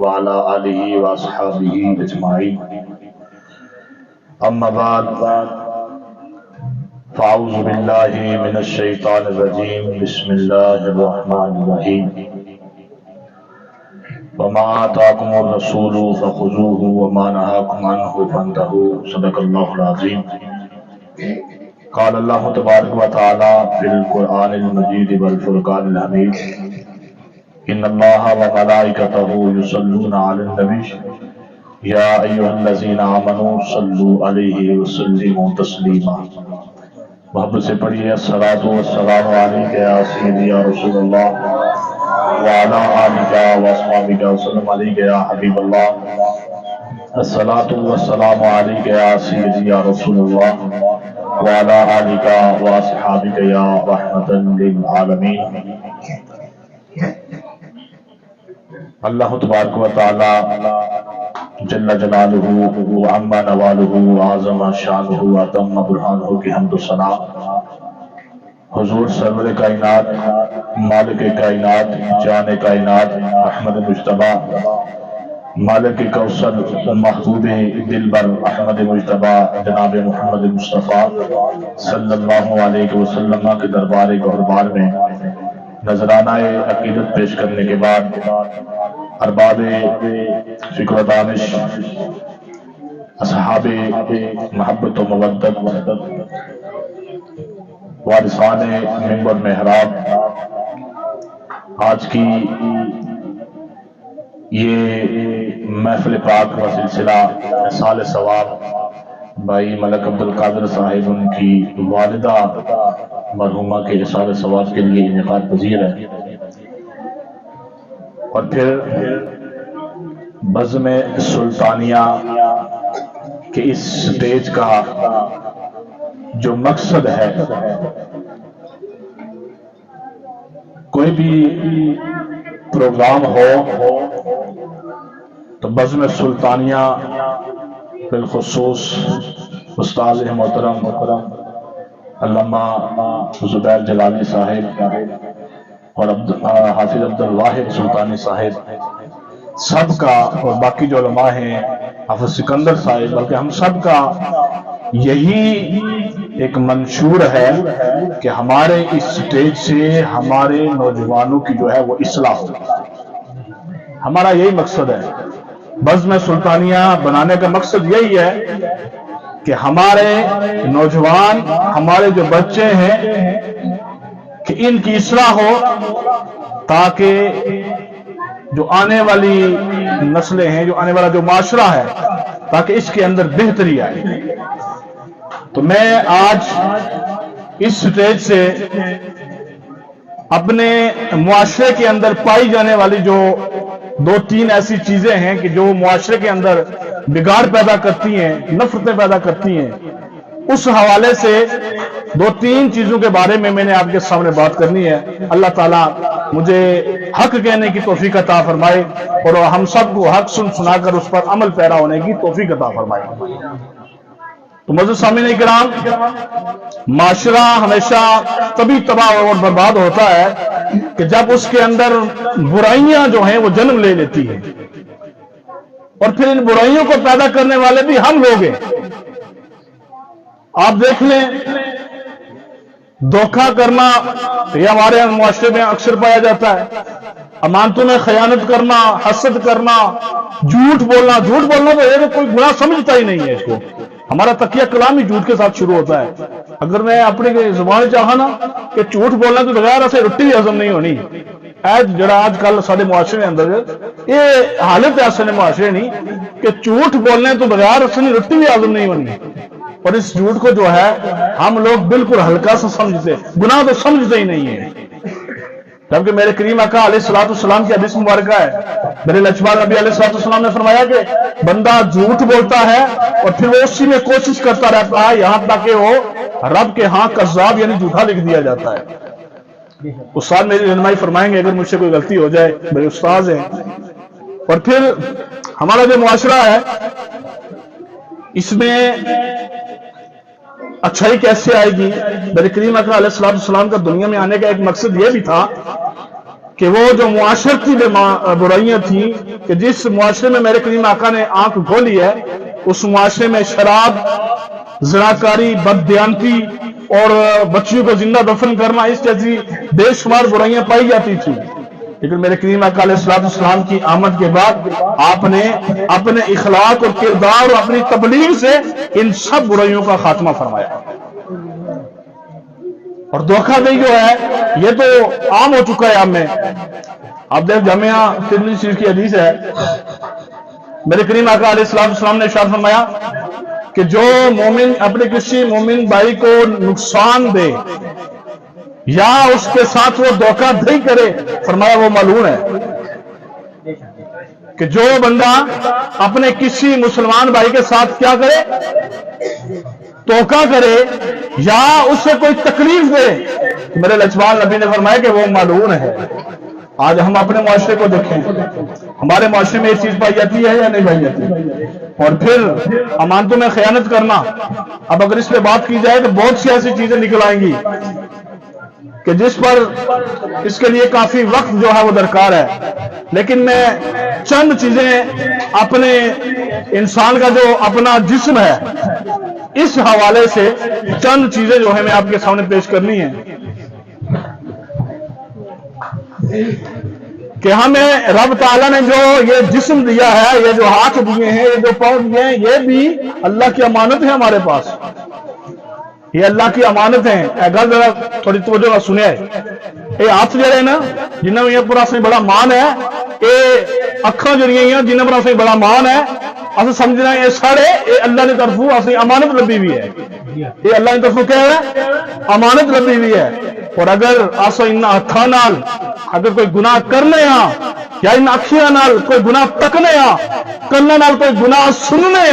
وعلى آله وأصحابه أجمعين. أما بعد فأعوذ بالله من الشيطان الرجيم. بسم الله الرحمن الرحيم. وما آتاكم الرسول فخذوه وما نهاكم عنه فانتهوا. صدق الله العظيم. قال الله تبارك وتعالى في القرآن المجيد والفرقان الحميد: إن الله وملائكته يصلون على النبي يا أيها الذين آمنوا صلوا عليه وسلموا تسليما. محبت سے پڑھیے: الصلاۃ والسلام علیک یا سیدی یا رسول اللہ وعلی آلک واصحابک وسلم علیک یا حبیب اللہ. الصلاۃ والسلام علیک یا سیدی یا رسول اللہ وعلی آلک واصحابک یا رحمۃ للعالمین. اللہ تبارک و تعالی جل جلالہ وعم نوالہ وعظم شانہ واتم برہانہ کی حمد و ثنا حضور سرور کائنات، مالک کائنات، جان کائنات، احمد مجتبی، مالک کوثر، محبوب دلبر احمد مجتبی جناب محمد مصطفیٰ صلی اللہ علیہ وسلم کے دربار گہربار میں نذرانہ عقیدت پیش کرنے کے بعد ارباب فکر و دانش، اصحاب محبت و مودت، وارثان منبر محراب، آج کی یہ محفل پاک و سلسلہ سال ثواب بھائی ملک عبدالقادر صاحب ان کی والدہ مرحومہ کے سال ثواب کے لیے انعقاد پذیر ہے. اور پھر بزم سلطانیہ کے اس سٹیج کا جو مقصد ہے، کوئی بھی پروگرام ہو تو بزم سلطانیہ بالخصوص استاد محترم علامہ زبیر جلالی صاحب اور حافظ عبدالواحد سلطانی صاحب سب کا، اور باقی جو علماء ہیں حافظ سکندر صاحب، بلکہ ہم سب کا یہی ایک منشور ہے کہ ہمارے اس سٹیج سے ہمارے نوجوانوں کی جو ہے وہ اصلاح ہو. ہمارا یہی مقصد ہے. بزم سلطانیہ بنانے کا مقصد یہی ہے کہ ہمارے نوجوان، ہمارے جو بچے ہیں، کہ ان کی اصلاح ہو تاکہ جو آنے والی نسلیں ہیں، جو آنے والا جو معاشرہ ہے، تاکہ اس کے اندر بہتری آئے. تو میں آج اس سٹیج سے اپنے معاشرے کے اندر پائی جانے والی جو دو تین ایسی چیزیں ہیں کہ جو معاشرے کے اندر بگاڑ پیدا کرتی ہیں، نفرتیں پیدا کرتی ہیں، اس حوالے سے دو تین چیزوں کے بارے میں نے آپ کے سامنے بات کرنی ہے. اللہ تعالیٰ مجھے حق کہنے کی توفیق عطا فرمائے اور ہم سب کو حق سنا کر اس پر عمل پیرا ہونے کی توفیق عطا فرمائے. تو معزز سامعین کرام، معاشرہ ہمیشہ تبھی تباہ اور برباد ہوتا ہے کہ جب اس کے اندر برائیاں جو ہیں وہ جنم لے لیتی ہیں، اور پھر ان برائیوں کو پیدا کرنے والے بھی ہم لوگ ہیں. آپ دیکھ لیں، دھوکہ کرنا یہ ہمارے معاشرے میں اکثر پایا جاتا ہے. امانتوں میں خیانت کرنا، حسد کرنا، جھوٹ بولنا تو یہ کوئی گناہ سمجھتا ہی نہیں ہے. اس کو ہمارا تقیہ کلام ہی جھوٹ کے ساتھ شروع ہوتا ہے. اگر میں اپنی زبان چاہا نا کہ جھوٹ بولنا تو بغیر اسے روٹی بھی ہضم نہیں ہونی. جڑا آج کل سارے معاشرے اندر یہ حالت ایسے نے معاشرے نہیں کہ جھوٹ بولنے تو بغیر اسے روٹی بھی ہضم نہیں ہونی. اور اس جھوٹ کو جو ہے ہم لوگ بالکل ہلکا سا سمجھتے، گناہ تو سمجھتے ہی نہیں ہے. جبکہ میرے کریم آقا علیہ الصلوۃ والسلام کی حدیث مبارکہ ہے، میرے لچبال نبی علیہ الصلوۃ والسلام نے فرمایا کہ بندہ جھوٹ بولتا ہے اور پھر وہ اسی میں کوشش کرتا رہتا ہے یہاں تک کہ وہ رب کے ہاں کذاب یعنی جھوٹا لکھ دیا جاتا ہے. استاد میری رہنمائی فرمائیں گے اگر مجھ سے کوئی غلطی ہو جائے، میرے استاد ہیں. اور پھر ہمارا جو معاشرہ ہے اس میں اچھائی کیسے آئے گی؟ میرے کریم اکرم علیہ السلام کا دنیا میں آنے کا ایک مقصد یہ بھی تھا कि वो जो मुआशरती बुराइयां थी कि जिस मुआशरे में मेरे करीम आका ने आंख खोली है, उस मुआशरे में शराब, ज़िनाकारी, बददियानती और बच्चियों को जिंदा दफन करना, इस जैसी बेशुमार बुराइयां पाई जाती थी। लेकिन मेरे करीम आका अलैहिस्सलाम की आमद के बाद आपने अपने इखलाक और किरदार और अपनी तबलीग से इन सब बुराइयों का खात्मा फरमाया। और धोखाधड़ी जो है ये तो आम हो चुका है आप में। आप देख जामिया तिरमिज़ी शरीफ की हदीस है, मेरे करीम आका अलैहिस्सलाम ने इरशाद फरमाया कि जो मोमिन अपने किसी मोमिन भाई को नुकसान दे या उसके साथ वो धोखाधड़ी करे, फरमाया वो मलून है। कि जो बंदा अपने किसी मुसलमान भाई के साथ क्या करे, धोखा करे या उससे कोई तकलीफ दे, तो मेरे लजपाल नबी ने फरमाया कि वो मालून है। आज हम अपने मुआशरे को देखें, हमारे मुआशरे में ये चीज पाई जाती है या नहीं पाई जाती। और फिर अमानतों में खयानत करना, अब अगर इस पे बात की जाए तो बहुत सी ऐसी चीजें निकल आएंगी कि जिस पर इसके लिए काफी वक्त जो है वो दरकार है। लेकिन मैं चंद चीजें अपने इंसान का जो अपना जिस्म है इस हवाले से चंद चीजें जो है मैं आपके सामने पेश करनी है कि हमें रब ताला ने जो ये जिस्म दिया है, ये जो हाथ दिए हैं, ये जो पाँव दिए हैं, ये भी अल्लाह की अमानत है हमारे पास। ये अल्लाह की अमानत है। गल जरा थोड़ी तवज्जो नाल सुनिए। ये हाथ जड़े ना जिन्होंने ये पूरा असें बड़ा मान है, ये अखां जड़ियां जिन्हों पर असें बड़ा मान है, असं समझना ये साढ़े ये अल्लाह की तरफों असं अमानत लभी हुई है। ये अल्लाह की तरफों क्या है, अमानत लभी हुई है। और अगर अस इन हथा नाल अगर कोई गुनाह करने या इन अखियां नाल कोई गुनाह तकने कन्ना नाल कोई गुनाह सुनने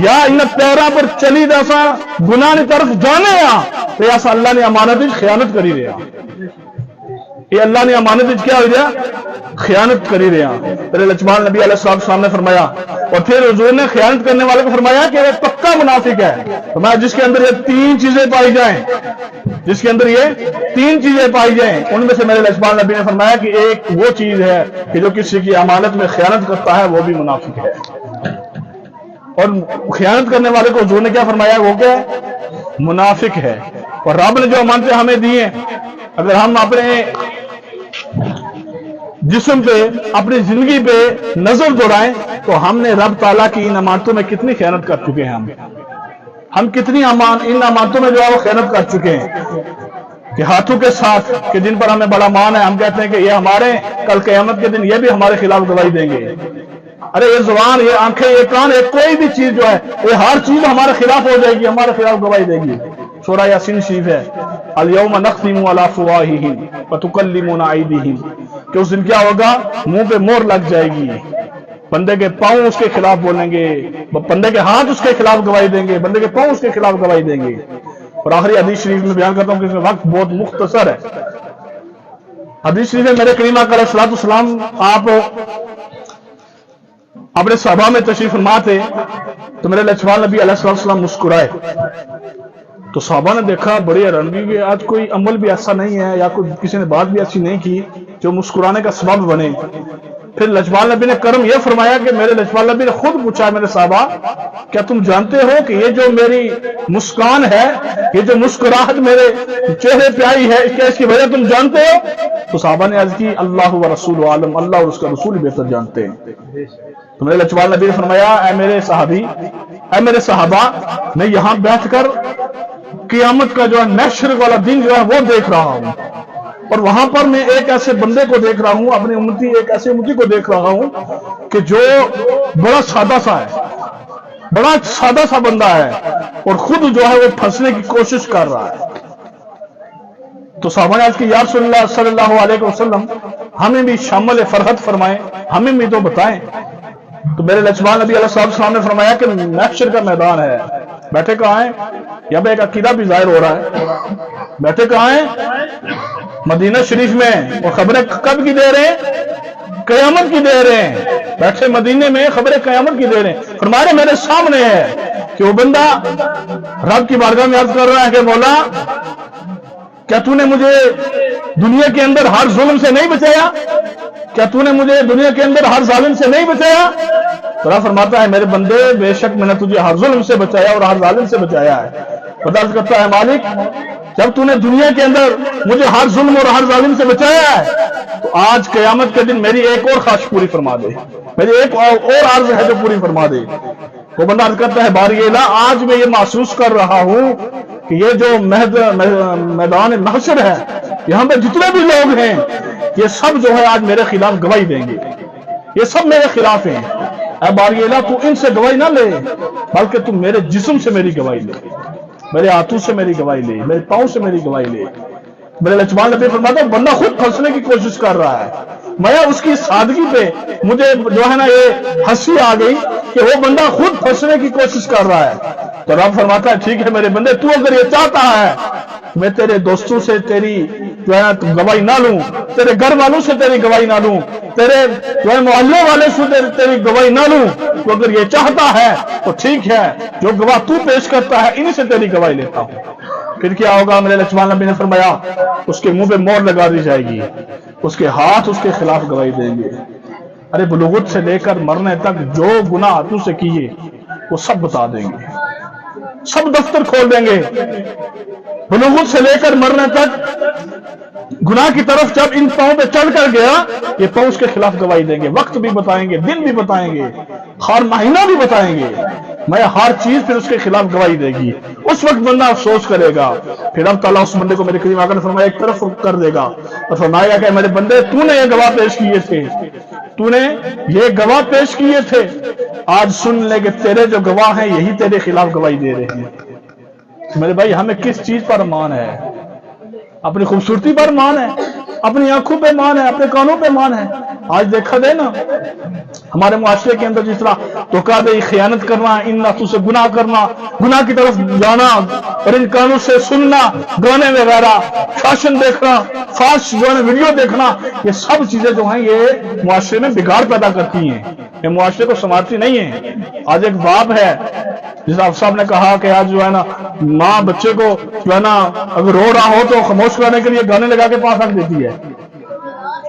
या इन पैरों पर चली दसा गुनाह की तरफ जाने तो अस अल्लाह ने अमानत खयानत करी रहा। ये अल्लाह ने अमानत क्या हो गया, खयानत करी रहा। तेरे लजमान नबी अलैहिस्सलाम ने फरमाया, और फिर हुजूर ने खयानत करने वाले को फरमाया कि वह पक्का मुनाफिक है। फरमाया जिसके अंदर ये तीन चीजें पाई जाएं, जिसके अंदर ये तीन चीजें पाई जाएं, उनमें से मेरे लजमान नबी ने फरमाया कि एक वो चीज है कि जो किसी की अमानत में खयानत करता है वो भी मुनाफिक है। और खयानत करने वाले को हुजूर ने क्या फरमाया, वो क्या है, मुनाफिक है। और रब ने जो अमानतें हमें दी हैं, अगर हम अपने जिस्म पे अपनी जिंदगी पे नजर दौड़ाएं तो हमने रब ताला की इन अमानतों में कितनी खयानत कर चुके हैं। हम कितनी इन अमानतों में जो है वो खयानत कर चुके हैं कि हाथों के साथ कि जिन पर हमें बड़ा मान है, हम कहते हैं कि ये हमारे कल क़यामत के दिन ये भी हमारे खिलाफ गवाही देंगे। अरे ये जुबान, ये आंखें, ये कान, ये कोई भी चीज जो है ये हर चीज हमारे खिलाफ हो जाएगी, हमारे खिलाफ गवाही देगी। सूरह यासीन शरीफ है, अल-यौम नख्तिमु अला अफ़वाहिहिम व तुकल्लिमुना अयदीहिम, कि उस दिन क्या होगा, मुंह पे मोहर लग जाएगी, बंदे के पांव उसके खिलाफ बोलेंगे, बंदे के हाथ उसके खिलाफ गवाही देंगे, बंदे के पांव उसके खिलाफ गवाही देंगे। और आखिरी हदीस शरीफ में बयान करता हूं कि वक्त बहुत मुख्तसर है। हदीस शरीफ में मेरे करीम आका अलैहिस्सलाम आप अपने सभा में तशरीफ फरमा थे तो मेरे लजपाल नबी अलैहिस्सलाम मुस्कुराए। तो साहबा ने देखा, बड़ी हैरानगी कि आज कोई अमल भी ऐसा नहीं है या कोई किसी ने बात भी ऐसी नहीं की जो मुस्कुराने का सबब बने। फिर लजपाल नबी ने करम यह फरमाया कि मेरे लजपाल नबी ने खुद पूछा, मेरे साहबा क्या तुम जानते हो कि ये जो मेरी मुस्कान है, ये जो मुस्कुराहट मेरे चेहरे पे आई है, क्या इसकी वजह तुम जानते हो? तो साहबा ने अर्ज की, अल्लाह व रसूल आलम, अल्लाह और उसका रसूल बेहतर जानते हैं। तो मेरे लजपाल नबी ने फरमाया, ऐ मेरे साहबी, ऐ मेरे साहबा, मैं यहां बैठकर क़यामत का जो है महशर वाला दिन जो है वो देख रहा हूं, और वहां पर मैं एक ऐसे बंदे को देख रहा हूं, अपनी उम्मती एक ऐसे उम्मती को देख रहा हूं कि जो बड़ा सादा सा है, बड़ा सादा सा बंदा है और खुद जो है वो फंसने की कोशिश कर रहा है। तो साहबा ने आज की, या रसूलल्लाह सल्लल्लाहु अलैहि वसल्लम, हमें भी शामिल फरहत फरमाएं, हमें भी तो बताएं। तो मेरे लजमान नबी अलैहिस्सलाम ने फरमाया कि महशर का मैदान है। बैठे कहाँ हैं? यहाँ पे एक अकीदा भी जाहिर हो रहा है। बैठे कहाँ हैं? मदीना शरीफ में। और खबरें कब की दे रहे हैं? क़यामत की दे रहे हैं। बैठे मदीने में खबरें क़यामत की दे रहे हैं। फरमाया मेरे सामने है कि वो बंदा रब की बारगाह में अर्ज कर रहा है कि मौला, क्या तूने मुझे दुनिया के अंदर हर जुल्म से नहीं बचाया? क्या तूने मुझे दुनिया के अंदर हर जालिम से नहीं बचाया? तो अल्लाह फरमाता है मेरे बंदे बेशक मैंने तुझे हर जुल्म से बचाया और हर जालिम से बचाया है। बर्दाश्त करता है मालिक, जब तूने दुनिया के अंदर मुझे हर जुल्म और हर जालिम से बचाया है, तो आज क़यामत के दिन मेरी एक और ख्वाहिश पूरी फरमा दे, मेरी एक और अर्ज है जो पूरी फरमा दे। वो बंदा अर्ज करता है बारी इलाह, आज मैं ये महसूस कर रहा हूं कि ये जो मैदान महशर है, यहां पे जितने भी लोग हैं ये सब जो है आज मेरे खिलाफ गवाही देंगे, ये सब मेरे खिलाफ हैं। ऐ बारी इलाह, तू इनसे गवाही ना ले, बल्कि तू मेरे जिस्म से मेरी गवाही ले, मेरे हाथों से मेरी गवाही ले, मेरे पांव से मेरी गवाही ले। मेरे लचमान नबी फरमाता है बंदा खुद फंसने की कोशिश कर रहा है, मैं उसकी सादगी पे मुझे जो है ना ये हंसी आ गई कि वो बंदा खुद फंसने की कोशिश कर रहा है। तो रब फरमाता है ठीक है मेरे बंदे, तू अगर ये चाहता है मैं तेरे दोस्तों से तेरी जो है ना गवाही ना लूं, तेरे घर वालों से तेरी गवाही ना लूं, तेरे जो है मोहल्ले वाले से तेरी गवाही ना लूं, तो अगर ये चाहता है तो ठीक है, जो गवाह तू पेश करता है इन्हीं से तेरी गवाही लेता हूं। फिर क्या होगा? मेरे लक्ष्मण नबी ने फरमाया उसके मुंह पे मोहर लगा दी जाएगी, उसके हाथ उसके खिलाफ गवाही देंगे। अरे बुलुगत से लेकर मरने तक जो गुनाह हाथों से किए वो सब बता देंगे, सब दफ्तर खोल देंगे। बुलुगत से लेकर मरने तक गुनाह की तरफ जब इन पांव पे चढ़ कर गया, ये पांव उसके खिलाफ गवाही देंगे, वक्त भी बताएंगे, दिन भी बताएंगे, हर महीना भी बताएंगे, मैं हर चीज फिर उसके खिलाफ गवाही देगी। उस वक्त बंदा अफसोस करेगा, फिर अब ताला उस बंदे को मेरे करीम आकर फरमाया एक तरफ कर देगा और फरमाया कि मेरे बंदे तूने ये गवाह पेश किए थे, तूने ये गवाह पेश किए थे, आज सुन ले कि तेरे जो गवाह हैं यही तेरे खिलाफ गवाही दे रहे हैं। मेरे भाई हमें किस चीज पर मान है? अपनी खूबसूरती पर मान है, अपनी आंखों पे मान है, अपने कानों पे मान है। आज देखा दे ना हमारे मुआशरे के अंदर जिस तरह धोखाधड़ी, खयानत करना, इन नातों से गुनाह करना, गुनाह की तरफ जाना और इन कानों से सुनना, गाने वगैरह, फैशन देखना, फास्ट जो है वीडियो देखना, ये सब चीजें जो हैं ये मुआशरे में बिगाड़ पैदा करती हैं, ये मुआशरे को संवारती नहीं है। आज एक बाप है जिस आप साहब ने कहा कि आज जो है ना माँ बच्चे को जो है ना अगर रो रहा हो तो खामोश करने के लिए गाने लगा के पास रख देती है।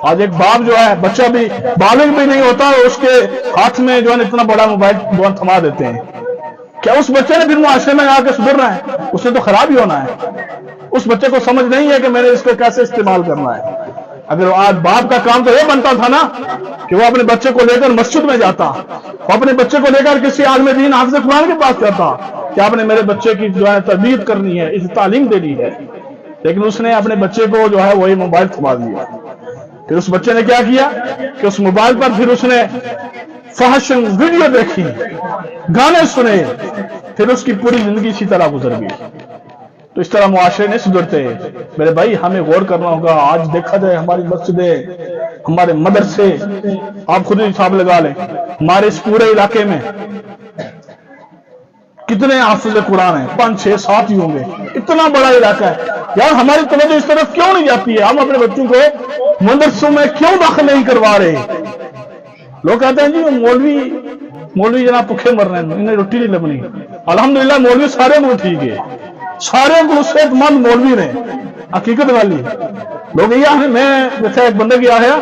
आज एक बाप जो है बच्चा भी बालिग भी नहीं होता, उसके हाथ में जो है इतना बड़ा मोबाइल थमा देते हैं। क्या उस बच्चे ने फिर मुआशरे में आके सुधरना है? उसने तो खराब ही होना है। उस बच्चे को समझ नहीं है कि मैंने इसको कैसे इस्तेमाल करना है। अगर आज बाप का काम तो ये बनता था ना कि वो अपने बच्चे को लेकर मस्जिद में जाता, वो अपने बच्चे को लेकर किसी आलिम दीन हाफिज़ कुरान के पास जाता कि आपने मेरे बच्चे की जो है तरबियत करनी है, इसे तालीम देनी है, लेकिन उसने अपने बच्चे को जो है वही मोबाइल थमा दिया। फिर उस बच्चे ने क्या किया कि उस मोबाइल पर फिर उसने फहश वीडियो देखी, गाने सुने, फिर उसकी पूरी जिंदगी इसी तरह गुजर गई। तो इस तरह मुआशरे नहीं सुधरते मेरे भाई, हमें गौर करना होगा। आज देखा जाए हमारी मस्जिदें, हमारे मदरसे, आप खुद ही हिसाब लगा लें, हमारे इस पूरे इलाके में कितने हाफिज़ कुरान हैं, 5, 6, 7 ही होंगे, इतना बड़ा इलाका है यार। हमारी तवज्जो इस तरफ क्यों नहीं जाती है? हम अपने बच्चों को मदरसों में क्यों दाखिल नहीं करवा रहे? लोग कहते हैं जी मौलवी जनाब भुखे मर रहे हैं, इन्हें रोटी नहीं लगनी। अल्हम्दुलिल्लाह मौलवी सारे को ठीक है, सारे को सेहतमंद मौलवी ने, हकीकत वाली लोग ये है। मैं जैसे एक बंदा गया है,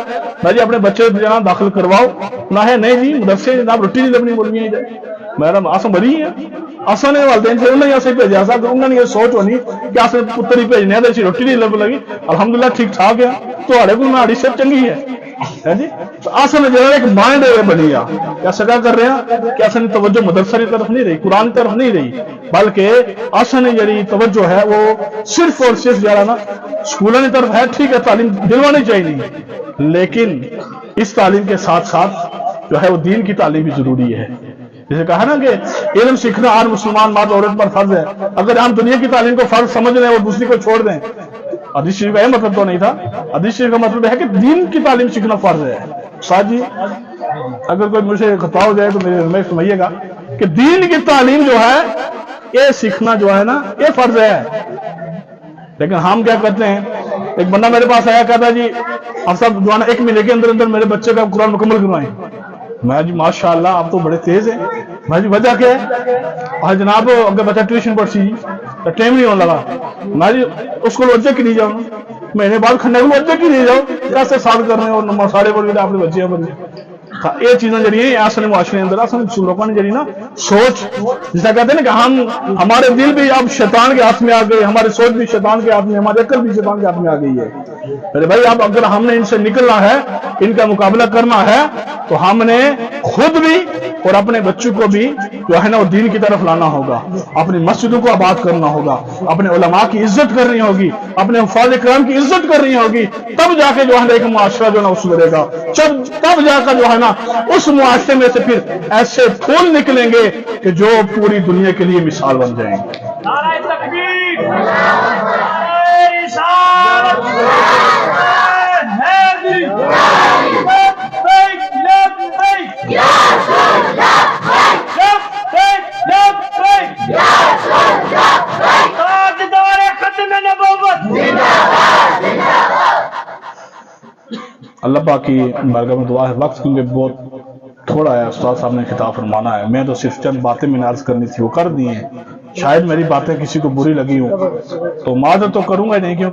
मैं जी अपने बच्चे जनाब दाखिल करवाओ ना है, नहीं जी मदरसे जनाब रोटी नहीं लगनी मौलवी। मैडम आस मरी है, असा ने वालदेन से उन्हें ऐसे भेजा सा, उन्होंने ये सोच होनी कि अस पुत्र ही भेजने तो रोटी नहीं लग लगी। अल्हम्दुलिल्लाह ठीक ठाक है, तो को नाड़ी सब चंगी है जी। तो अस ने जो एक माइंड बनी आ क्या सगा कर रहे हैं कि असन तवज्जो मदरसा की तरफ नहीं रही, कुरान की तरफ नहीं रही, बल्कि असन जी तवज्जो है वो सिर्फ और सिर्फ जरा ना स्कूलों की तरफ है। ठीक है तालीम दिलवानी चाहिए, लेकिन इस तालीम के साथ साथ जो है वो दीन की तालीम भी जरूरी है। जैसे कहा ना कि इल्म सीखना हर मुसलमान मर्द औरत पर फर्ज है। अगर हम दुनिया की तालीम को फर्ज समझ लें और दूसरी को छोड़ दें, हदीस शरीफ का यह मतलब तो नहीं था। हदीस शरीफ का मतलब है कि दीन की तालीम सीखना फर्ज है। साथ जी अगर कोई मुझे खता हो जाए तो मेरे समझिएगा कि दीन की तालीम जो है ये सीखना जो है ना ये फर्ज है। लेकिन हम क्या करते हैं, एक बंदा मेरे पास आया, कहता जी आप सब जो है ना 1 महीने के अंदर अंदर मेरे बच्चे का कुरान मुकम्मल करवाएं। मैं जी माशाअल्लाह आप तो बड़े तेज हैं। मैं जी वजह क्या है? और जनाब अगर बच्चा ट्यूशन पढ़ सी तो टाइम नहीं होने लगा। मैं जी उसको वजह की नहीं जाऊँ, महीने बाद खन्ने को अद्धे की नहीं जाओ ऐसे साल करने और मसाले पर अपने बच्चे पर ये चीजें जड़ी असल मुआशरे अंदर असल लोगों ने जड़ी ना सोच जिसे कहते हैं ना कि हमारे दिल भी अब शैतान के हाथ में आ गए, हमारी सोच भी शैतान के हाथ में, हमारी अक्ल भी शैतान के हाथ में आ गई है। अरे भाई अब अगर हमने इनसे निकलना है, इनका मुकाबला करना है, तो हमने खुद भी और अपने बच्चों को भी जो है ना वो दीन की तरफ लाना होगा, अपनी मस्जिदों को आबाद करना होगा, अपने उलमा की इज्जत करनी होगी, अपने हुफ़ाज़ किराम की इज्जत करनी होगी, तब जाके जो है ना एक मुआशरा जो है ना सुधरेगा, तब जाकर जो है ना उस मुआशरे में से फिर ऐसे फूल निकलेंगे कि जो पूरी दुनिया के लिए मिसाल बन जाएंगे। नारे तकबीर, नारे रिसालत, हैदरी, लब्बैक लब्बैक या रसूल लब्बैक लब्बैक या रसूल लब्बैक, ताजदार खत्म नबुव्वत जिंदाबाद जिंदाबाद। अल्लाह पाक की बारगाह में दुआ है, वक्त क्योंकि बहुत थोड़ा है, उस्ताद साहब ने खिताब फरमाना है, मैं तो सिर्फ चंद बातें मैंने अर्ज करनी थी वो कर दी हैं। शायद मेरी बातें किसी को बुरी लगी हो तो माजरत तो करूंगा नहीं, क्योंकि